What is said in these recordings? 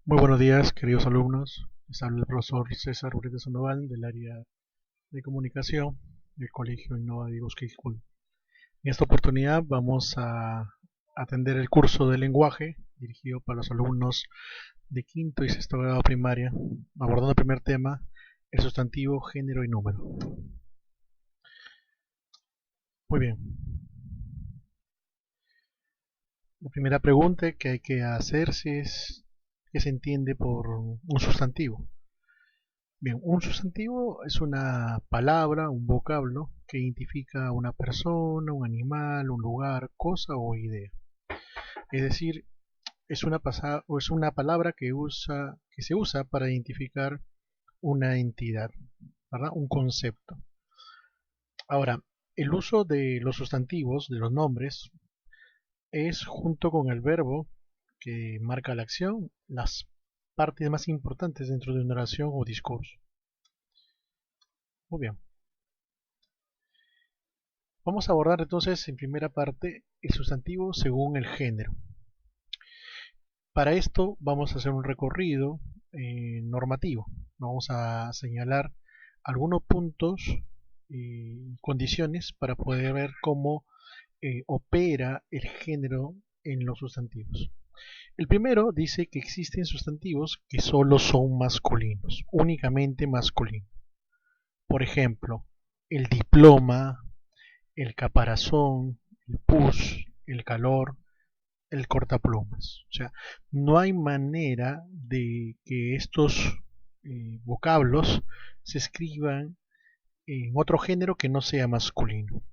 Muy buenos días, queridos alumnos. Les habla el profesor César Ureta Sandoval del área de comunicación del Colegio Innova de Bosque School. En esta oportunidad vamos a atender el curso de lenguaje dirigido para los alumnos de quinto y sexto grado primaria, abordando el primer tema, el sustantivo, género y número. Muy bien. La primera pregunta que hay que hacerse es ¿qué se entiende por un sustantivo? Bien, un sustantivo es una palabra, un vocablo que identifica a una persona, un animal, un lugar, cosa o idea. Es decir, es una palabra que se usa para identificar una entidad, ¿verdad? Un concepto. Ahora, el uso de los sustantivos, de los nombres, es junto con el verbo que marca la acción, las partes más importantes dentro de una oración o discurso. Muy bien. Vamos a abordar entonces en primera parte el sustantivo según el género. Para esto vamos a hacer un recorrido normativo. Vamos a señalar algunos puntos y condiciones para poder ver cómo opera el género en los sustantivos. El primero dice que existen sustantivos que solo son masculinos, únicamente masculinos. Por ejemplo, el diploma, el caparazón, el pus, el calor, el cortaplumas. O sea, no hay manera de que estos vocablos se escriban en otro género que no sea masculino.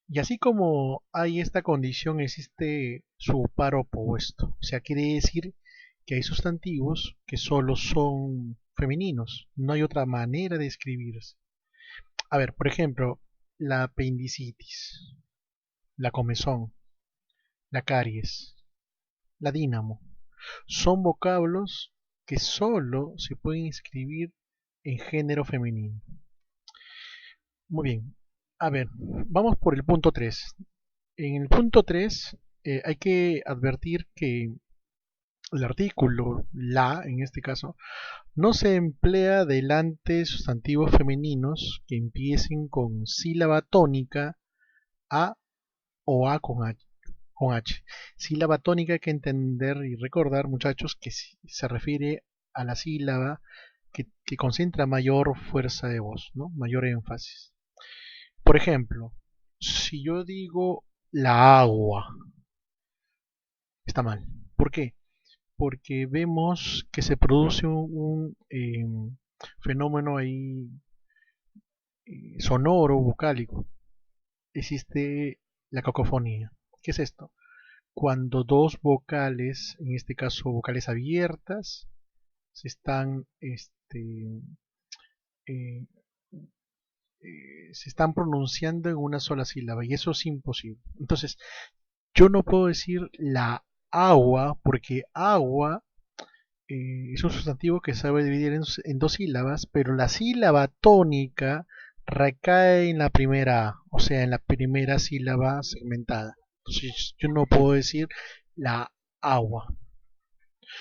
Y así como hay esta condición, existe su par opuesto. O sea, quiere decir que hay sustantivos que solo son femeninos. No hay otra manera de escribirse. A ver, por ejemplo, la apendicitis, la comezón, la caries, la dínamo. Son vocablos que solo se pueden escribir en género femenino. Muy bien. A ver, vamos por el punto 3. En el punto 3 hay que advertir que el artículo la, en este caso, no se emplea delante de sustantivos femeninos que empiecen con sílaba tónica a o a con H. Con H. Sílaba tónica hay que entender y recordar, muchachos, que se refiere a la sílaba que concentra mayor fuerza de voz, ¿no? Mayor énfasis. Por ejemplo, si yo digo la agua, está mal. ¿Por qué? Porque vemos que se produce un fenómeno ahí sonoro, vocálico. Existe la cacofonía. ¿Qué es esto? Cuando dos vocales, en este caso vocales abiertas, se están, eh, se están pronunciando en una sola sílaba y eso es imposible. Entonces, yo no puedo decir la agua porque agua es un sustantivo que se sabe dividir en dos sílabas, pero la sílaba tónica recae en la primera A, o sea, en la primera sílaba segmentada. Entonces, yo no puedo decir la agua.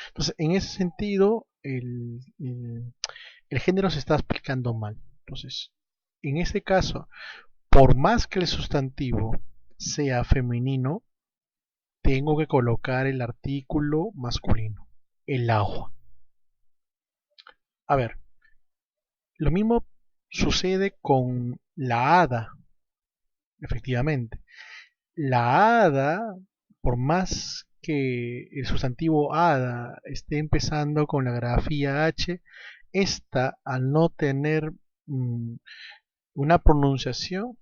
Entonces, en ese sentido, el género se está explicando mal. Entonces, en este caso, por más que el sustantivo sea femenino, tengo que colocar el artículo masculino, el agua. A ver, lo mismo sucede con la hada, efectivamente. La hada, por más que el sustantivo hada esté empezando con la grafía H, esta al no tener una pronunciación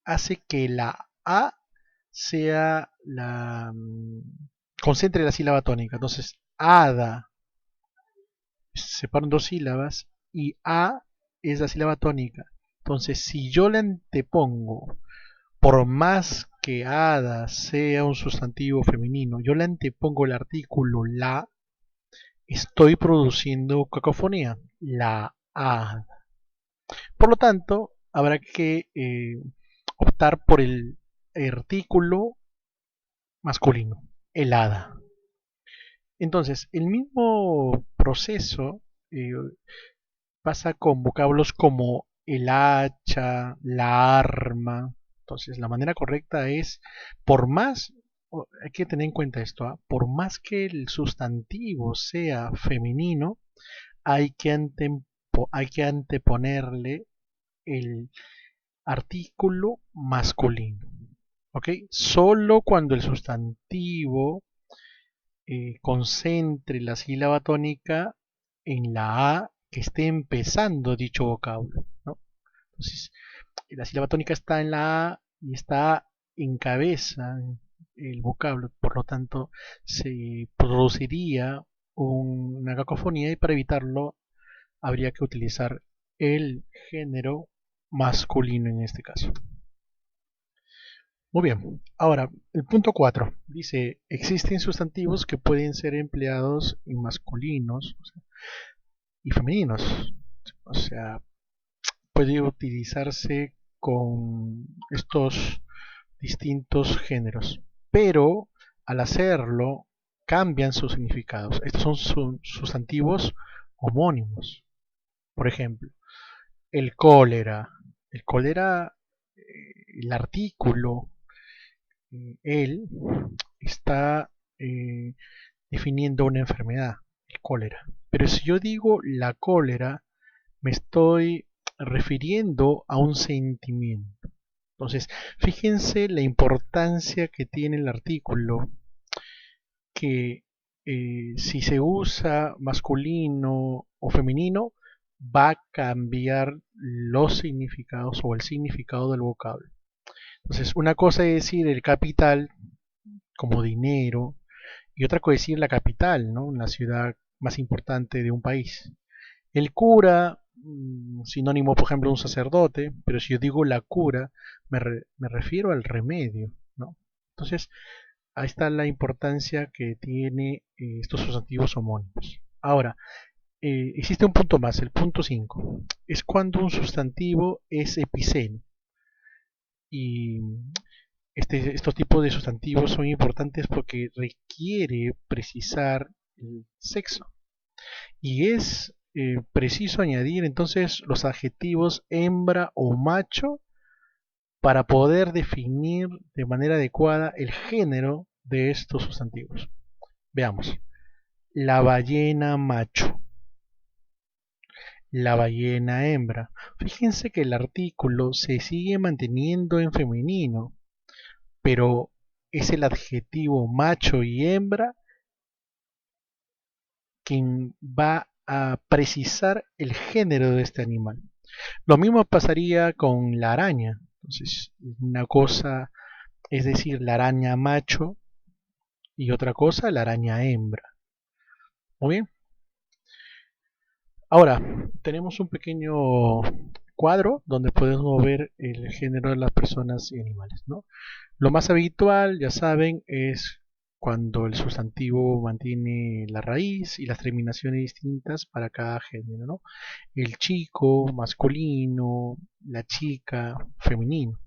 hace que la A sea concentre la sílaba tónica. Entonces, hada se separan dos sílabas y A es la sílaba tónica. Entonces, si yo le antepongo, por más que hada sea un sustantivo femenino, yo le antepongo el artículo la, estoy produciendo cacofonía. La hada. Por lo tanto, habrá que optar por el artículo masculino, el hada. Entonces, el mismo proceso pasa con vocablos como el hacha, la arma. Entonces, la manera correcta es, por más, hay que tener en cuenta esto, ¿ah? Por más que el sustantivo sea femenino, hay que anteponerle el artículo masculino. ¿Ok? Solo cuando el sustantivo concentre la sílaba tónica en la A que esté empezando dicho vocablo, ¿no? Entonces, la sílaba tónica está en la A y esta encabeza el vocablo, por lo tanto, se produciría una cacofonía y para evitarlo habría que utilizar el género masculino en este caso. Muy bien, ahora el punto 4 dice, existen sustantivos que pueden ser empleados en masculinos y femeninos. O sea, puede utilizarse con estos distintos géneros, pero al hacerlo cambian sus significados. Estos son sustantivos homónimos. Por ejemplo, el cólera. El cólera, el artículo, él está definiendo una enfermedad, el cólera. Pero si yo digo la cólera, me estoy refiriendo a un sentimiento. Entonces, fíjense la importancia que tiene el artículo, que si se usa masculino o femenino, va a cambiar los significados o el significado del vocablo. Entonces, una cosa es decir el capital como dinero y otra cosa es decir la capital, ¿no? La ciudad más importante de un país. El cura, sinónimo por ejemplo de un sacerdote, pero si yo digo la cura, me refiero al remedio, ¿no? Entonces, ahí está la importancia que tiene estos sustantivos homónimos. Ahora, existe un punto más, el punto 5. Es cuando un sustantivo es epiceno. Y estos tipos de sustantivos son importantes porque requiere precisar el sexo. Y es preciso añadir entonces los adjetivos hembra o macho para poder definir de manera adecuada el género de estos sustantivos. Veamos. La ballena macho. La ballena hembra. Fíjense que el artículo se sigue manteniendo en femenino, pero es el adjetivo macho y hembra quien va a precisar el género de este animal. Lo mismo pasaría con la araña. Entonces, una cosa es decir la araña macho y otra cosa la araña hembra. Muy bien. Ahora, tenemos un pequeño cuadro donde podemos ver el género de las personas y animales, ¿no? Lo más habitual, ya saben, es cuando el sustantivo mantiene la raíz y las terminaciones distintas para cada género, ¿no? El chico, masculino, la chica, femenino,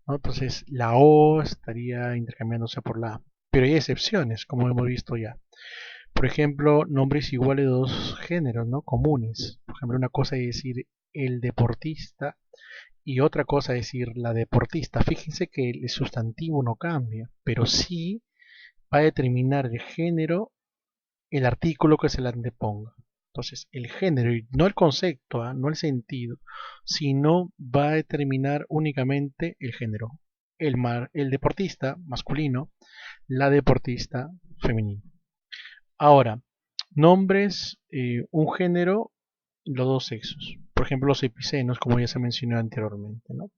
¿no? Entonces, la O estaría intercambiándose por la A. Pero hay excepciones, como hemos visto ya. Por ejemplo, nombres iguales de dos géneros, ¿no? Comunes. Por ejemplo, una cosa es decir el deportista y otra cosa es decir la deportista. Fíjense que el sustantivo no cambia, pero sí va a determinar el género el artículo que se le anteponga. Entonces, el género, y no el concepto, ¿eh? No el sentido, sino va a determinar únicamente el género. El deportista masculino, la deportista femenino. Ahora, nombres, un género, los dos sexos. Por ejemplo, los epicenos, como ya se mencionó anteriormente, ¿no?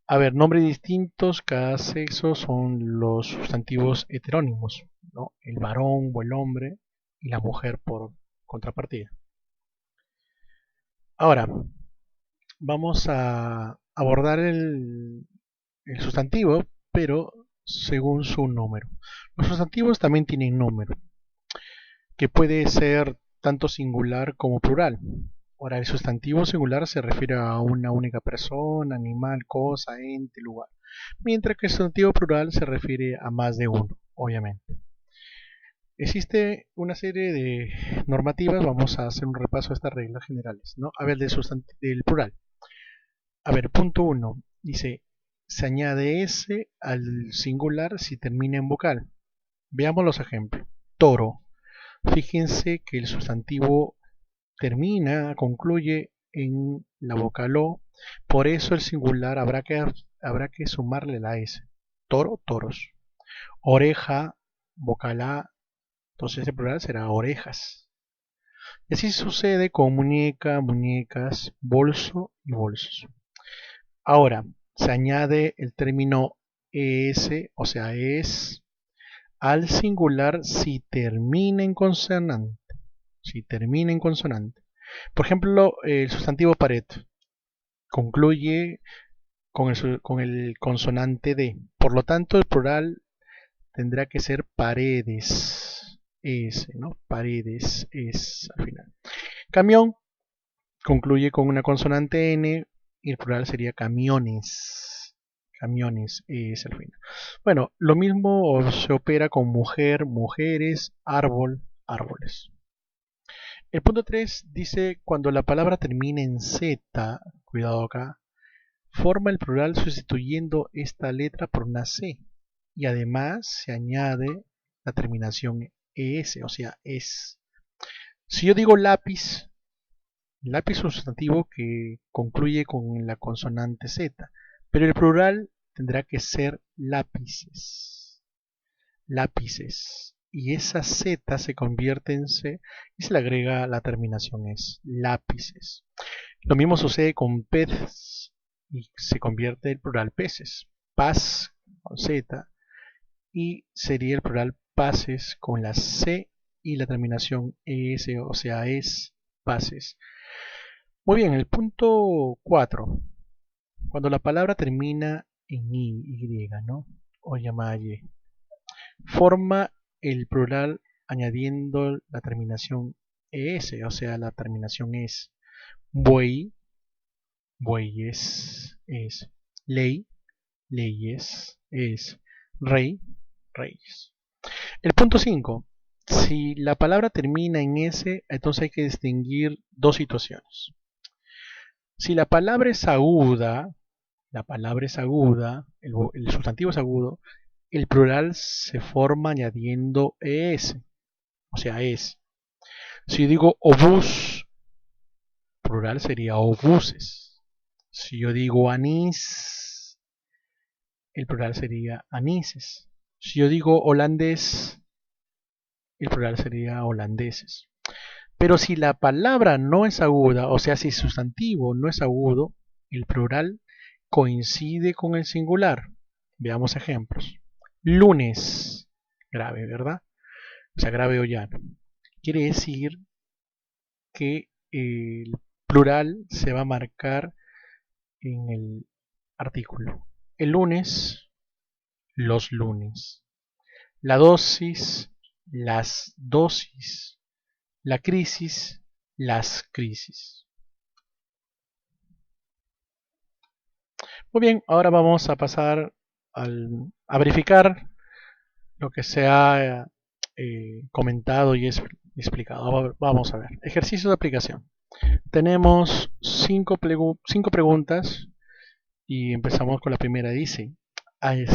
A ver, nombres distintos, cada sexo son los sustantivos heterónimos, ¿no? El varón o el hombre y la mujer por contrapartida. Ahora, vamos a abordar el sustantivo, pero según su número. Los sustantivos también tienen número, que puede ser tanto singular como plural. Ahora, el sustantivo singular se refiere a una única persona, animal, cosa, ente, lugar, mientras que el sustantivo plural se refiere a más de uno, obviamente. Existe una serie de normativas, vamos a hacer un repaso de estas reglas generales, ¿no? A ver, del plural. A ver, punto 1, dice, se añade S al singular si termina en vocal. Veamos los ejemplos. Toro. Fíjense que el sustantivo concluye en la vocal O, por eso el singular habrá que sumarle la S. Toro, toros. Oreja, vocal A, entonces el plural será orejas. Y así sucede con muñeca, muñecas, bolso y bolsos. Ahora, se añade el término ES, o sea, es, al singular si termina en consonante. Si termina en consonante. Por ejemplo, el sustantivo pared concluye con el consonante D. Por lo tanto, el plural tendrá que ser paredes. S, ¿no? Paredes es al final. Camión concluye con una consonante N y el plural sería camiones. Camiones es al final. Bueno, lo mismo se opera con mujer, mujeres, árbol, árboles. El punto 3 dice cuando la palabra termina en Z, cuidado acá, forma el plural sustituyendo esta letra por una C. Y además se añade la terminación ES, o sea, es. Si yo digo lápiz, lápiz es un sustantivo que concluye con la consonante Z, pero el plural tendrá que ser lápices. Lápices. Y esa Z se convierte en C y se le agrega la terminación es. Lápices. Lo mismo sucede con peces y se convierte el plural peces. Paz con Z y sería el plural pases con la C y la terminación ES, o sea, es pases. Muy bien, el punto 4. Cuando la palabra termina en Y, ¿no? O llamada Y, forma el plural añadiendo la terminación ES, o sea, la terminación es. Buey, bueyes, es. Ley, leyes, es. Rey, reyes. El punto 5. Si la palabra termina en S, entonces hay que distinguir dos situaciones. Si la palabra es aguda, el sustantivo es agudo, el plural se forma añadiendo ES, o sea, es. Si yo digo obús, plural sería obuses. Si yo digo anís, el plural sería anises. Si yo digo holandés, el plural sería holandeses. Pero si la palabra no es aguda, o sea, si el sustantivo no es agudo, el plural coincide con el singular. Veamos ejemplos. Lunes, grave, ¿verdad? O sea, grave o llano. Quiere decir que el plural se va a marcar en el artículo. El lunes, los lunes. La dosis, las dosis. La crisis, las crisis. Muy bien, ahora vamos a pasar a verificar lo que se ha comentado y explicado. Vamos a ver. Ejercicio de aplicación. Tenemos cinco preguntas y empezamos con la primera. Dice,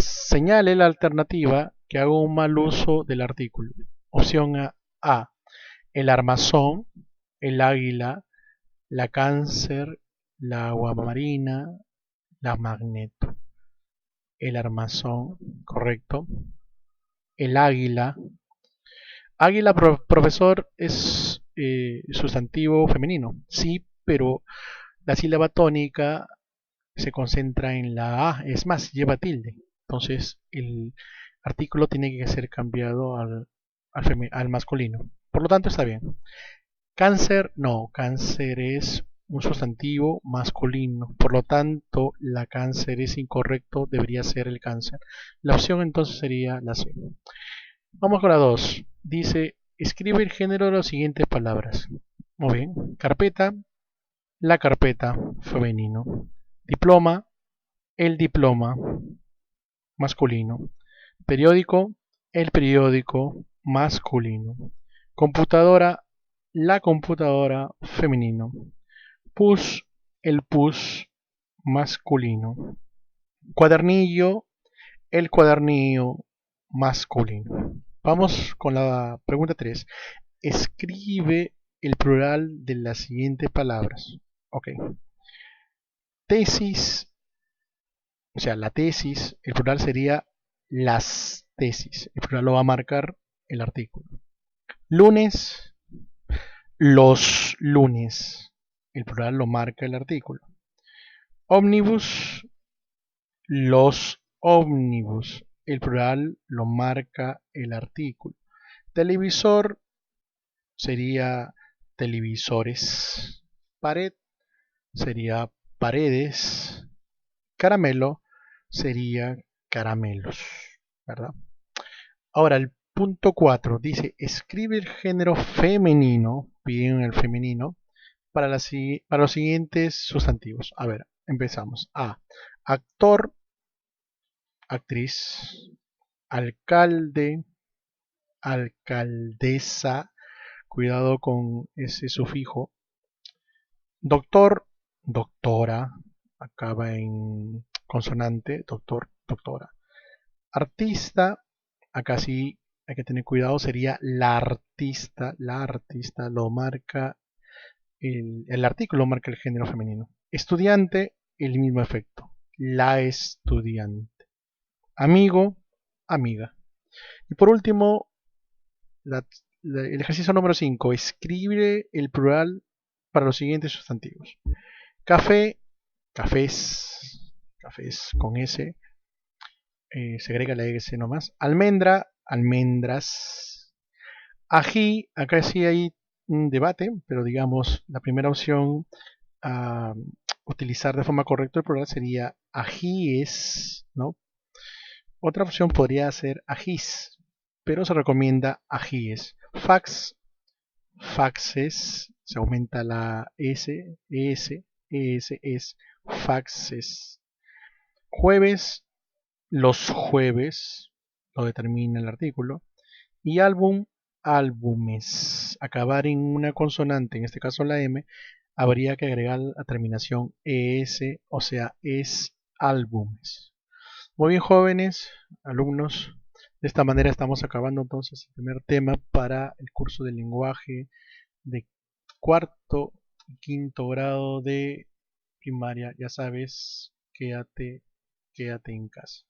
señale la alternativa que haga un mal uso del artículo. Opción A, el armazón, el águila, la cáncer, la aguamarina, la magneto. El armazón, correcto. El águila. Águila, profesor, es sustantivo femenino. Sí, pero la sílaba tónica se concentra en la A. Es más, lleva tilde. Entonces, el artículo tiene que ser cambiado al masculino. Por lo tanto, está bien. Cáncer, no. Cáncer es un sustantivo masculino. Por lo tanto, la cáncer es incorrecto. Debería ser el cáncer. La opción entonces sería la C. Vamos con la 2. Dice, escribe el género de las siguientes palabras. Muy bien. Carpeta, la carpeta, femenino. Diploma, el diploma, masculino. Periódico, el periódico, masculino. Computadora, la computadora, femenino. Pus, el pus, masculino. Cuadernillo, el cuadernillo, masculino. Vamos con la pregunta 3. Escribe el plural de las siguientes palabras. Ok. Tesis, o sea, la tesis, el plural sería las tesis. El plural lo va a marcar el artículo. Lunes, los lunes. El plural lo marca el artículo. Ómnibus, los ómnibus. El plural lo marca el artículo. Televisor sería televisores. Pared sería paredes. Caramelo sería caramelos, ¿verdad? Ahora el punto 4 dice, escribe el género femenino, piden el femenino, para los siguientes sustantivos. A ver, empezamos. A, actor, actriz, alcalde, alcaldesa, cuidado con ese sufijo. Doctor, doctora, acaba en consonante, doctor, doctora. Artista, acá sí hay que tener cuidado, sería la artista lo marca, el artículo marca el género femenino. Estudiante, el mismo efecto, la estudiante. Amigo, amiga. Y por último, el ejercicio número 5, escribe el plural para los siguientes sustantivos. Café, cafés, cafés con S, se agrega la S nomás. Almendra, almendras. Ají, acá sí hay un debate, pero digamos, la primera opción a utilizar de forma correcta el plural sería ajíes, ¿no? Otra opción podría ser ajís, pero se recomienda ajíes. Fax, faxes, se aumenta la S, es faxes. Jueves, los jueves, lo determina el artículo. Y álbum, álbumes. Acabar en una consonante, en este caso la M, habría que agregar la terminación ES, o sea, es álbumes. Muy bien, jóvenes, alumnos. De esta manera estamos acabando entonces el primer tema para el curso de lenguaje de cuarto y quinto grado de primaria. Ya sabes, quédate en casa.